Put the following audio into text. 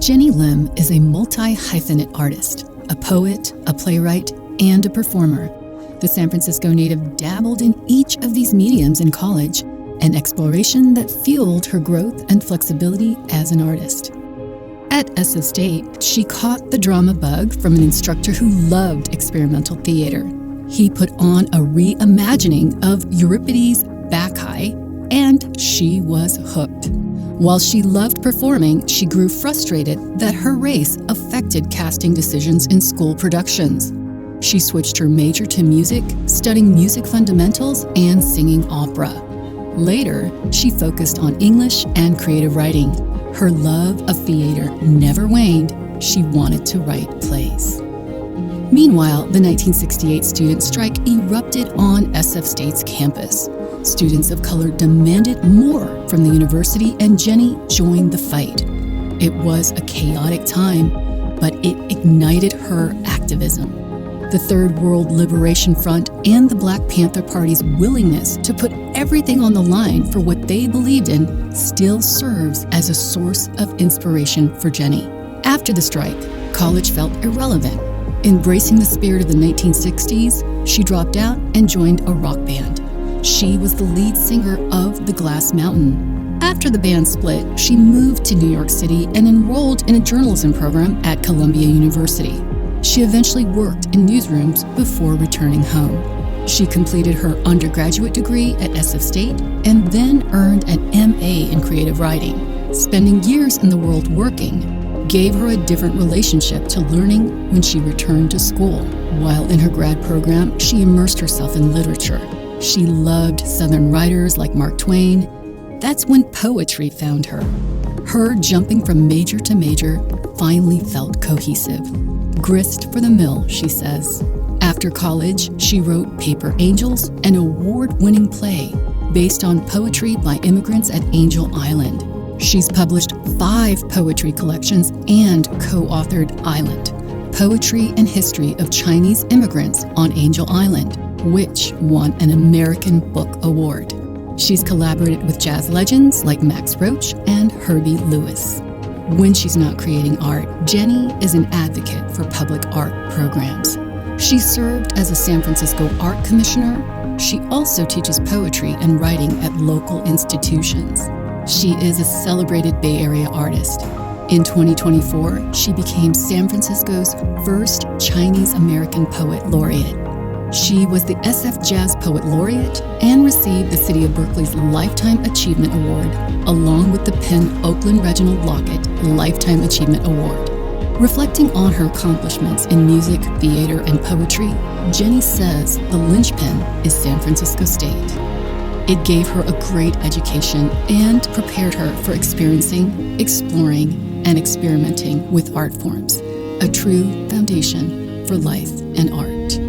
Genny Lim is a multi-hyphenate artist, a poet, a playwright, and a performer. The San Francisco native dabbled in each of these mediums in college, an exploration that fueled her growth and flexibility as an artist. At SF State, she caught the drama bug from an instructor who loved experimental theater. He put on a reimagining of Euripides' Bacchae, and she was hooked. While she loved performing, she grew frustrated that her race affected casting decisions in school productions. She switched her major to music, studying music fundamentals and singing opera. Later, she focused on English and creative writing. Her love of theater never waned. She wanted to write plays. Meanwhile, the 1968 student strike erupted on SF State's campus. Students of color demanded more from the university, and Genny joined the fight. It was a chaotic time, but it ignited her activism. The Third World Liberation Front and the Black Panther Party's willingness to put everything on the line for what they believed in still serves as a source of inspiration for Genny. After the strike, college felt irrelevant. Embracing the spirit of the 1960s, she dropped out and joined a rock band. She was the lead singer of The Glass Mountain. After the band split, she moved to New York City and enrolled in a journalism program at Columbia University. She eventually worked in newsrooms before returning home. She completed her undergraduate degree at SF State and then earned an MA in creative writing. Spending years in the world working gave her a different relationship to learning when she returned to school. While in her grad program, she immersed herself in literature. She loved Southern writers like Mark Twain. That's when poetry found her. Her jumping from major to major finally felt cohesive. Grist for the mill, she says. After college, she wrote Paper Angels, an award-winning play based on poetry by immigrants at Angel Island. She's published 5 poetry collections and co-authored Island, Poetry and History of Chinese Immigrants on Angel Island, which won an American Book Award. She's collaborated with jazz legends like Max Roach and Herbie Lewis. When she's not creating art, Genny is an advocate for public art programs. She served as a San Francisco Art Commissioner. She also teaches poetry and writing at local institutions. She is a celebrated Bay Area artist. In 2024, she became San Francisco's first Chinese American Poet Laureate. She was the SF Jazz Poet Laureate and received the City of Berkeley's Lifetime Achievement Award, along with the Penn Oakland Reginald Lockett Lifetime Achievement Award. Reflecting on her accomplishments in music, theater, and poetry, Genny says the linchpin is San Francisco State. It gave her a great education and prepared her for experiencing, exploring, and experimenting with art forms, a true foundation for life and art.